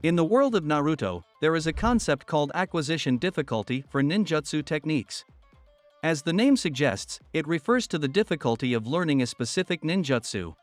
In the world of Naruto, there is a concept called acquisition difficulty for ninjutsu techniques. As the name suggests, it refers to the difficulty of learning a specific ninjutsu.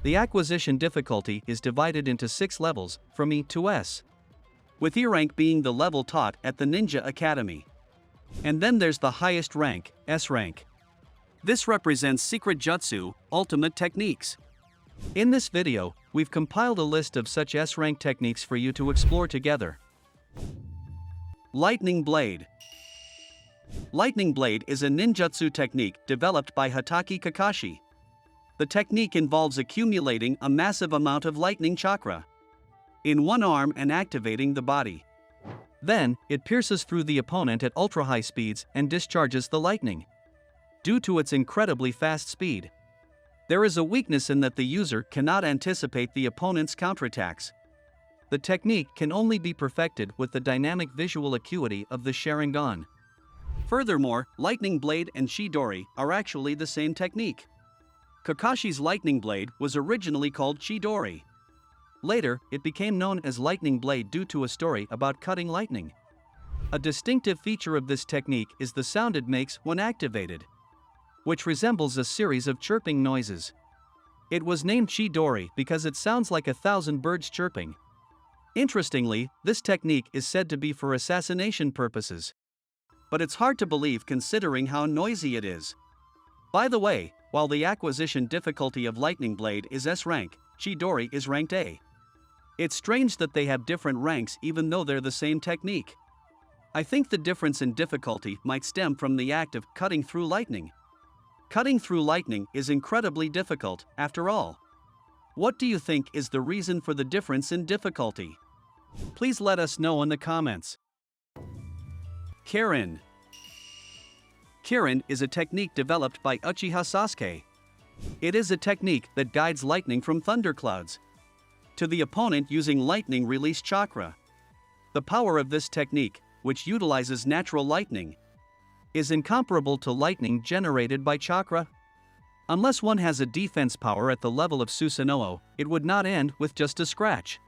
The acquisition difficulty is divided into 6 levels, from E to S, with E rank being the level taught at the Ninja Academy. And then there's the highest rank, S rank. This represents secret jutsu, ultimate techniques. In this video, we've compiled a list of such S-rank techniques for you to explore together. Lightning Blade. Lightning Blade is a ninjutsu technique developed by Hatake Kakashi. The technique involves accumulating a massive amount of lightning chakra in one arm and activating the body. Then, it pierces through the opponent at ultra-high speeds and discharges the lightning. Due to its incredibly fast speed, there is a weakness in that the user cannot anticipate the opponent's counterattacks. The technique can only be perfected with the dynamic visual acuity of the Sharingan. Furthermore, Lightning Blade and Chidori are actually the same technique. Kakashi's Lightning Blade was originally called Chidori. Later, it became known as Lightning Blade due to a story about cutting lightning. A distinctive feature of this technique is the sound it makes when activated, which resembles a series of chirping noises. It was named Chidori because it sounds like 1,000 birds chirping. Interestingly, this technique is said to be for assassination purposes. But it's hard to believe considering how noisy it is. By the way, while the acquisition difficulty of Lightning Blade is S rank, Chidori is ranked A. It's strange that they have different ranks even though they're the same technique. I think the difference in difficulty might stem from the act of cutting through lightning. Cutting through lightning is incredibly difficult, after all. What do you think is the reason for the difference in difficulty? Please let us know in the comments. Kirin. Kirin is a technique developed by Uchiha Sasuke. It is a technique that guides lightning from thunderclouds to the opponent using lightning release chakra. The power of this technique, which utilizes natural lightning, is incomparable to lightning generated by chakra. Unless one has a defense power at the level of Susanoo, it would not end with just a scratch.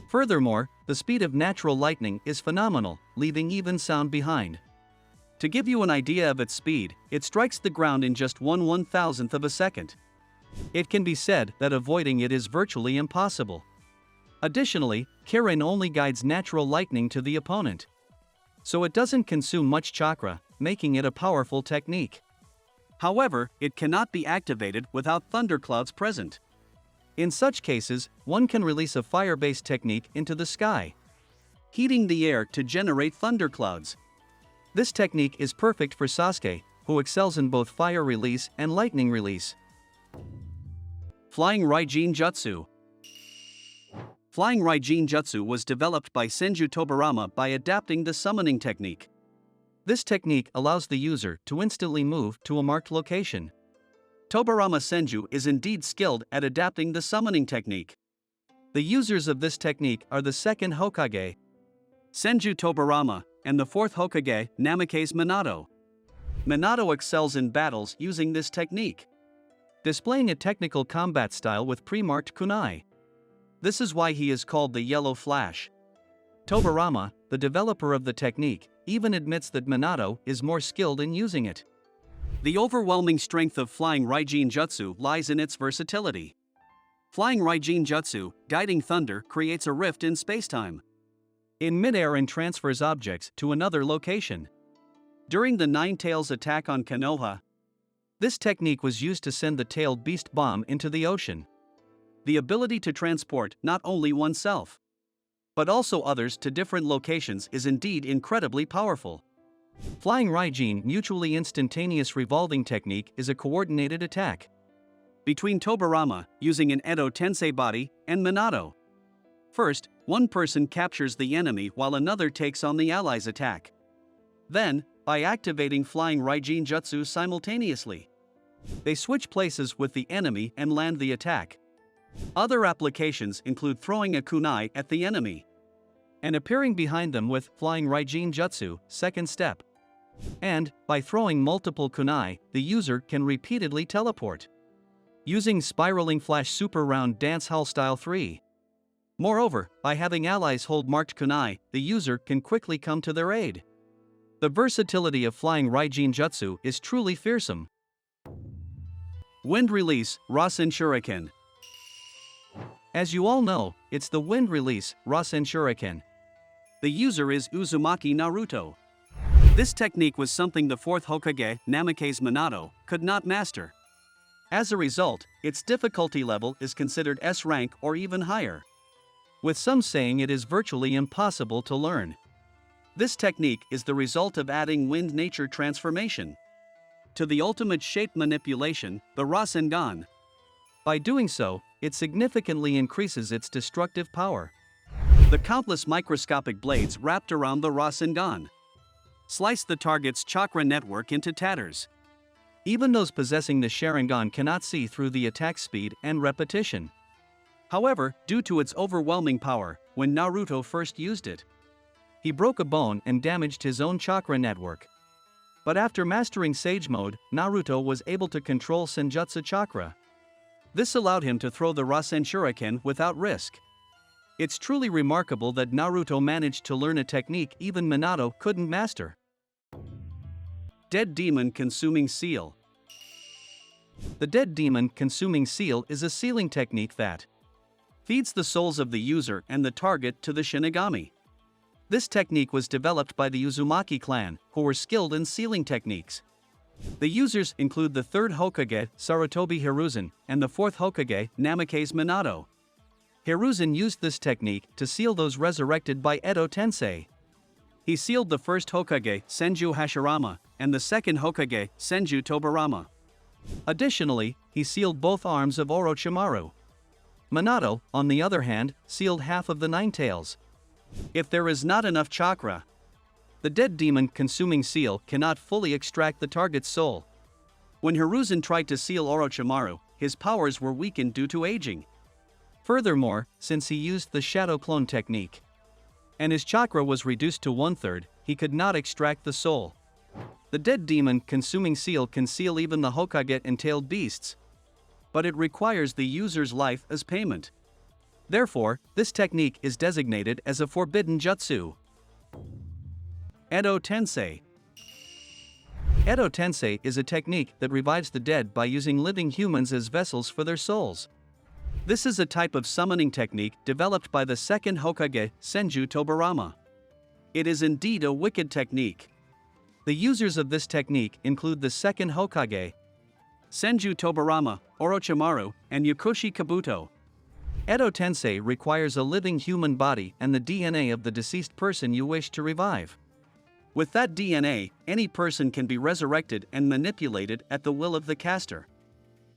Furthermore, the speed of natural lightning is phenomenal, leaving even sound behind. To give you an idea of its speed, it strikes the ground in just 1/1000th of a second. It can be said that avoiding it is virtually impossible. Additionally, Kirin only guides natural lightning to the opponent, so it doesn't consume much chakra, making it a powerful technique. However, it cannot be activated without thunderclouds present. In such cases, one can release a fire-based technique into the sky, heating the air to generate thunderclouds. This technique is perfect for Sasuke, who excels in both fire release and lightning release. Flying Raijin Jutsu. Flying Raijin Jutsu was developed by Senju Tobarama by adapting the summoning technique. This technique allows the user to instantly move to a marked location. Tobarama Senju is indeed skilled at adapting the summoning technique. The users of this technique are the second Hokage, Senju Tobarama, and the fourth Hokage, Namikaze Minato. Minato excels in battles using this technique, displaying a technical combat style with pre-marked kunai. This is why he is called the Yellow Flash. Tobarama, the developer of the technique, even admits that Minato is more skilled in using it. The overwhelming strength of Flying Raijin Jutsu lies in its versatility. Flying Raijin Jutsu, guiding thunder, creates a rift in spacetime in midair and transfers objects to another location. During the Nine Tails attack on Konoha, this technique was used to send the tailed beast bomb into the ocean. The ability to transport not only oneself, but also others to different locations is indeed incredibly powerful. Flying Raijin Mutually Instantaneous Revolving Technique is a coordinated attack between Tobarama, using an Edo Tensei body, and Minato. First, one person captures the enemy while another takes on the allies' attack. Then, by activating Flying Raijin Jutsu simultaneously, they switch places with the enemy and land the attack. Other applications include throwing a kunai at the enemy and appearing behind them with Flying Raijin Jutsu, second step. And, by throwing multiple kunai, the user can repeatedly teleport, using Spiraling Flash Super Round Dance Hall Style 3. Moreover, by having allies hold marked kunai, the user can quickly come to their aid. The versatility of flying Raijin Jutsu is truly fearsome. Wind Release Rasen Shuriken. As you all know, it's the Wind Release Rasen Shuriken. The user is Uzumaki Naruto. This technique was something the 4th Hokage, Namake's Minato, could not master. As a result, its difficulty level is considered S rank or even higher, with some saying it is virtually impossible to learn. This technique is the result of adding wind nature transformation to the ultimate shape manipulation, the Rasengan. By doing so, it significantly increases its destructive power. The countless microscopic blades wrapped around the Rasengan slice the target's chakra network into tatters. Even those possessing the Sharingan cannot see through the attack speed and repetition. However, due to its overwhelming power, when Naruto first used it, he broke a bone and damaged his own chakra network. But after mastering Sage Mode, Naruto was able to control Senjutsu chakra. This allowed him to throw the Rasen Shuriken without risk. It's truly remarkable that Naruto managed to learn a technique even Minato couldn't master. Dead Demon Consuming Seal. The Dead Demon Consuming Seal is a sealing technique that feeds the souls of the user and the target to the Shinigami. This technique was developed by the Uzumaki clan, who were skilled in sealing techniques. The users include the 3rd Hokage, Sarutobi Hiruzen, and the 4th Hokage, Namake's Minato. Hiruzen used this technique to seal those resurrected by Edo Tensei. He sealed the 1st Hokage, Senju Hashirama, and the 2nd Hokage, Senju Tobirama. Additionally, he sealed both arms of Orochimaru. Minato, on the other hand, sealed half of the Nine Tails. If there is not enough chakra, the Dead Demon Consuming Seal cannot fully extract the target's soul. When Hiruzen tried to seal Orochimaru, his powers were weakened due to aging. Furthermore, since he used the Shadow Clone technique, and his chakra was reduced to 1/3, he could not extract the soul. The Dead Demon Consuming Seal can seal even the Hokage-entailed beasts, but it requires the user's life as payment. Therefore, this technique is designated as a forbidden jutsu. Edo Tensei. Edo Tensei is a technique that revives the dead by using living humans as vessels for their souls. This is a type of summoning technique developed by the 2nd Hokage, Senju Tobirama. It is indeed a wicked technique. The users of this technique include the 2nd Hokage, Senju Tobirama, Orochimaru, and Yukoshi Kabuto. Edo Tensei requires a living human body and the DNA of the deceased person you wish to revive. With that DNA, any person can be resurrected and manipulated at the will of the caster.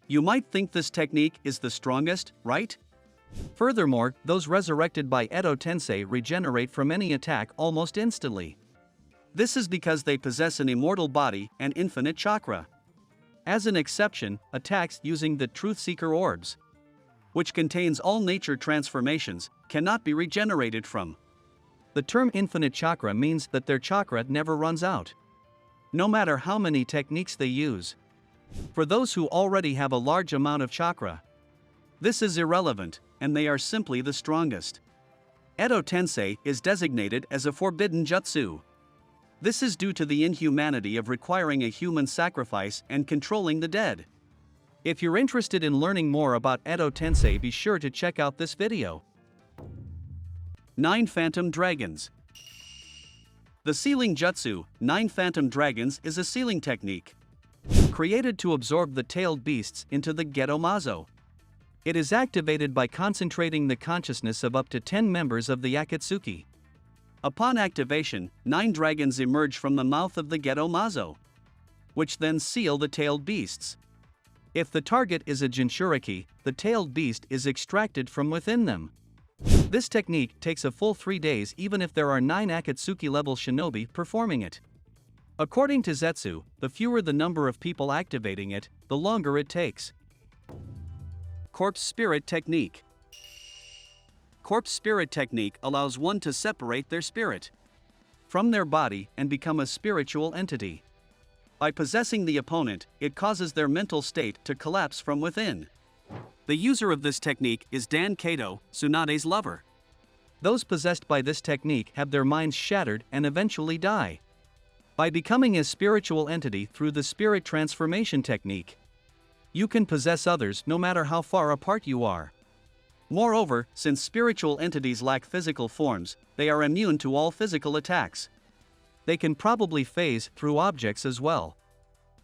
You might think this technique is the strongest, right? Furthermore, those resurrected by Edo Tensei regenerate from any attack almost instantly. This is because they possess an immortal body and infinite chakra. As an exception, attacks using the Truth Seeker Orbs, which contains all nature transformations, cannot be regenerated from. The term infinite chakra means that their chakra never runs out, no matter how many techniques they use. For those who already have a large amount of chakra, this is irrelevant, and they are simply the strongest. Edo Tensei is designated as a forbidden jutsu. This is due to the inhumanity of requiring a human sacrifice and controlling the dead. If you're interested in learning more about Edo Tensei, be sure to check out this video. 9 Phantom Dragons. The sealing jutsu, 9 Phantom Dragons, is a sealing technique created to absorb the tailed beasts into the Gedomazo. It is activated by concentrating the consciousness of up to 10 members of the Akatsuki. Upon activation, 9 dragons emerge from the mouth of the Gedomazo, which then seal the tailed beasts. If the target is a Jinchuriki, the tailed beast is extracted from within them. This technique takes a full 3 days even if there are 9 Akatsuki-level shinobi performing it. According to Zetsu, the fewer the number of people activating it, the longer it takes. Corpse Spirit Technique. Corpse Spirit Technique allows one to separate their spirit from their body and become a spiritual entity. By possessing the opponent, it causes their mental state to collapse from within. The user of this technique is Dan Kato, Tsunade's lover. Those possessed by this technique have their minds shattered and eventually die. By becoming a spiritual entity through the spirit transformation technique, you can possess others no matter how far apart you are. Moreover, since spiritual entities lack physical forms, they are immune to all physical attacks. They can probably phase through objects as well.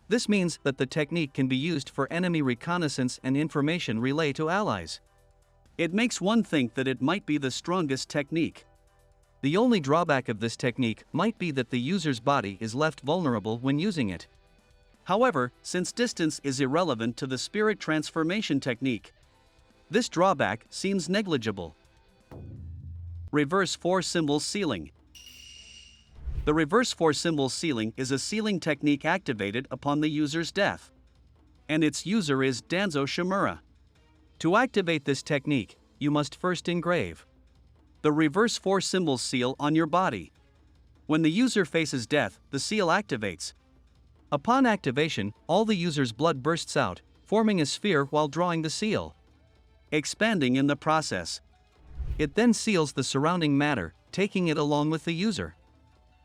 This means that the technique can be used for enemy reconnaissance and information relay to allies. It makes one think that it might be the strongest technique. The only drawback of this technique might be that the user's body is left vulnerable when using it. However, since distance is irrelevant to the spirit transformation technique, this drawback seems negligible. Reverse 4-symbol sealing. The reverse 4-symbol sealing is a sealing technique activated upon the user's death. And its user is Danzo Shimura. To activate this technique, you must first engrave the reverse 4-symbol seal on your body. When the user faces death, the seal activates. Upon activation, all the user's blood bursts out, forming a sphere while drawing the seal, expanding in the process. It then seals the surrounding matter, taking it along with the user.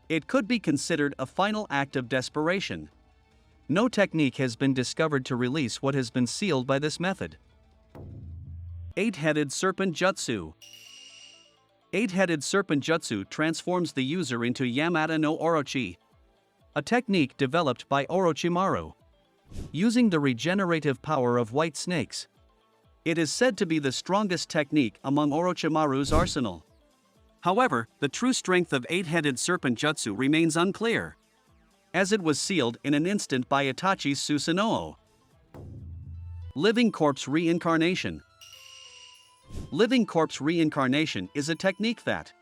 It could be considered a final act of desperation. No technique has been discovered to release what has been sealed by this method. 8-headed serpent jutsu. 8-headed serpent jutsu transforms the user into Yamata no Orochi, a technique developed by Orochimaru, using the regenerative power of white snakes. It is said to be the strongest technique among Orochimaru's arsenal. However, the true strength of 8-headed serpent jutsu remains unclear, as it was sealed in an instant by Itachi's Susanoo. Living corpse reincarnation. Living corpse reincarnation is a technique that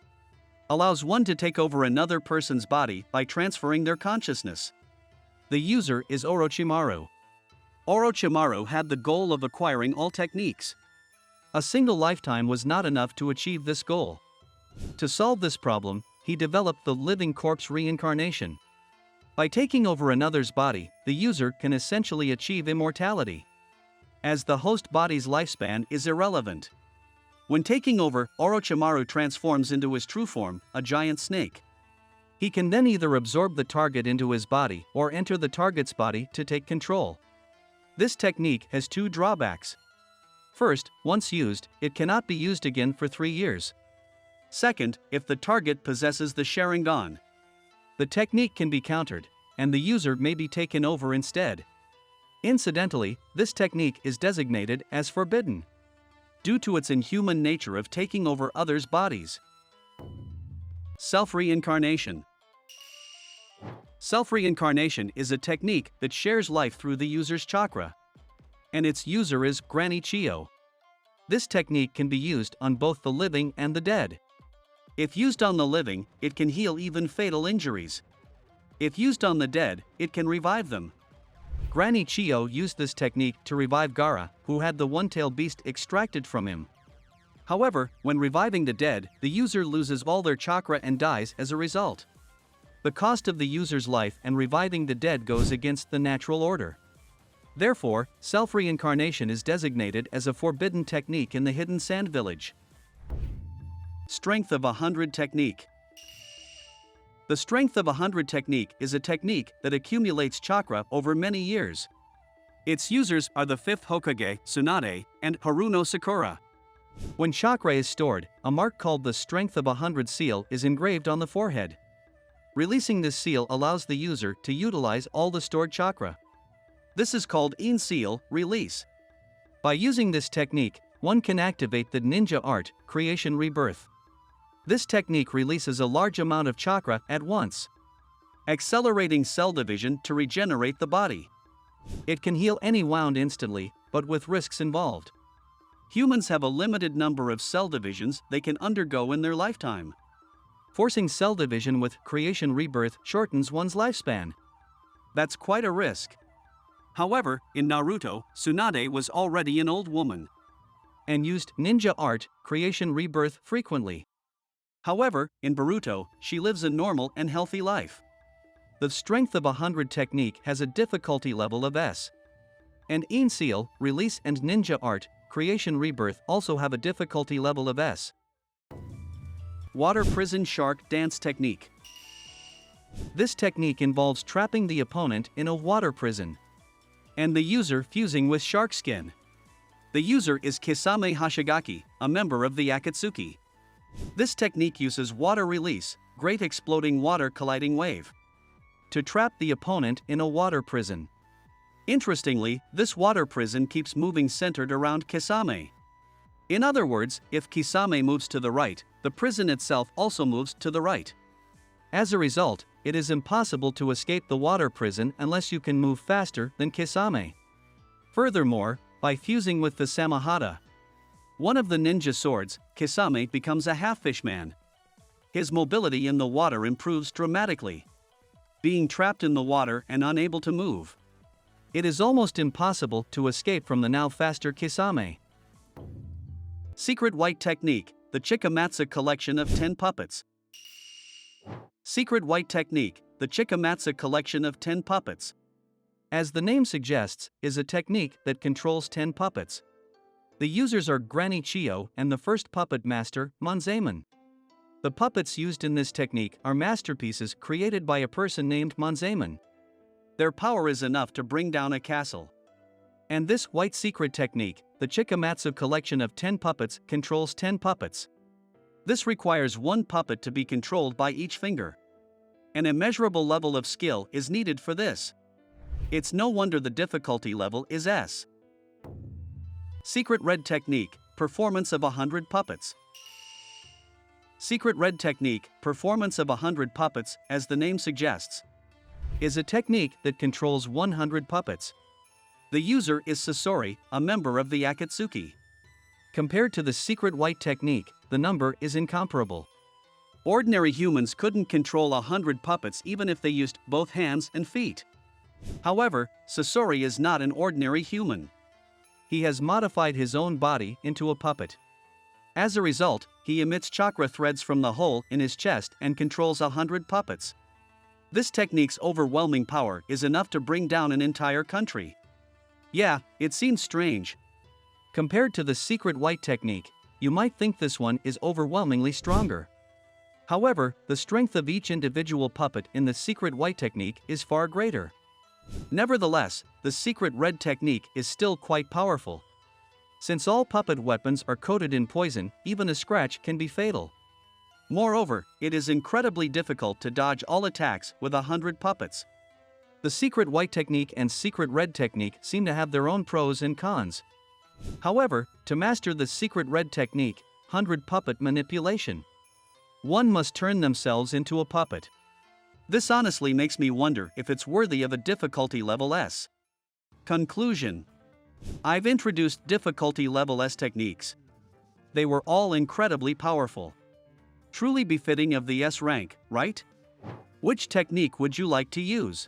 allows one to take over another person's body by transferring their consciousness. The user is Orochimaru. Orochimaru had the goal of acquiring all techniques. A single lifetime was not enough to achieve this goal. To solve this problem, he developed the living corpse reincarnation. By taking over another's body, the user can essentially achieve immortality, as the host body's lifespan is irrelevant. When taking over, Orochimaru transforms into his true form, a giant snake. He can then either absorb the target into his body or enter the target's body to take control. This technique has two drawbacks. First, once used, it cannot be used again for 3 years. Second, if the target possesses the Sharingan, the technique can be countered, and the user may be taken over instead. Incidentally, this technique is designated as forbidden, due to its inhuman nature of taking over others' bodies. Self-reincarnation. Self-reincarnation is a technique that shares life through the user's chakra, and its user is Granny Chio. This technique can be used on both the living and the dead. If used on the living, it can heal even fatal injuries. If used on the dead, it can revive them. Granny Chio used this technique to revive Gaara, who had the one-tailed beast extracted from him. However, when reviving the dead, the user loses all their chakra and dies as a result. The cost of the user's life and reviving the dead goes against the natural order. Therefore, self-reincarnation is designated as a forbidden technique in the Hidden Sand Village. Strength of 100 technique. The strength of 100 technique is a technique that accumulates chakra over many years. Its users are the 5th Hokage, Tsunade, and Haruno Sakura. When chakra is stored, a mark called the Strength of 100 seal is engraved on the forehead. Releasing this seal allows the user to utilize all the stored chakra. This is called In Seal Release. By using this technique, one can activate the ninja art, Creation Rebirth. This technique releases a large amount of chakra at once, accelerating cell division to regenerate the body. It can heal any wound instantly, but with risks involved. Humans have a limited number of cell divisions they can undergo in their lifetime. Forcing cell division with Creation Rebirth shortens one's lifespan. That's quite a risk. However, in Naruto, Tsunade was already an old woman and used ninja art, Creation Rebirth frequently. However, in Boruto, she lives a normal and healthy life. The Strength of 100 technique has a difficulty level of S. And In Seal, Release and Ninja Art, Creation Rebirth also have a difficulty level of S. Water Prison Shark Dance Technique. This technique involves trapping the opponent in a water prison and the user fusing with shark skin. The user is Kisame Hashigaki, a member of the Akatsuki. This technique uses water release, great exploding water colliding wave, to trap the opponent in a water prison. Interestingly, this water prison keeps moving centered around Kisame. In other words, if Kisame moves to the right, the prison itself also moves to the right. As a result, it is impossible to escape the water prison unless you can move faster than Kisame. Furthermore, by fusing with the Samahata, one of the ninja swords, Kisame becomes a half-fish man. His mobility in the water improves dramatically, being trapped in the water and unable to move. It is almost impossible to escape from the now faster Kisame. Secret White Technique, the Chikamatsu Collection of 10 Puppets. Secret White Technique, the Chikamatsu Collection of 10 Puppets, as the name suggests, is a technique that controls 10 puppets. The users are Granny Chio and the first puppet master, Monzaemon. The puppets used in this technique are masterpieces created by a person named Monzaemon. Their power is enough to bring down a castle. And this white secret technique, the Chikamatsu Collection of 10 Puppets, controls 10 puppets. This requires one puppet to be controlled by each finger. An immeasurable level of skill is needed for this. It's no wonder the difficulty level is S. Secret Red Technique, Performance of 100 Puppets. Secret Red Technique, Performance of 100 Puppets, as the name suggests, is a technique that controls 100 puppets. The user is Sasori, a member of the Akatsuki. Compared to the Secret White Technique, the number is incomparable. Ordinary humans couldn't control 100 puppets even if they used both hands and feet. However, Sasori is not an ordinary human. He has modified his own body into a puppet. As a result, he emits chakra threads from the hole in his chest and controls 100 puppets. This technique's overwhelming power is enough to bring down an entire country. Yeah, it seems strange. Compared to the Secret White Technique, you might think this one is overwhelmingly stronger. However, the strength of each individual puppet in the Secret White Technique is far greater. Nevertheless, the Secret Red Technique is still quite powerful. Since all puppet weapons are coated in poison, even a scratch can be fatal. Moreover, it is incredibly difficult to dodge all attacks with 100 puppets. The Secret White Technique and Secret Red Technique seem to have their own pros and cons. However, to master the Secret Red Technique, 100 puppet manipulation, one must turn themselves into a puppet. This honestly makes me wonder if it's worthy of a difficulty level S. Conclusion. I've introduced difficulty level S techniques. They were all incredibly powerful. Truly befitting of the S rank, right? Which technique would you like to use?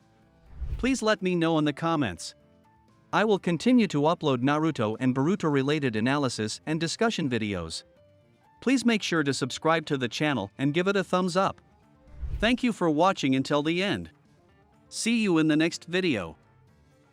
Please let me know in the comments. I will continue to upload Naruto and Boruto related analysis and discussion videos. Please make sure to subscribe to the channel and give it a thumbs up. Thank you for watching until the end. See you in the next video.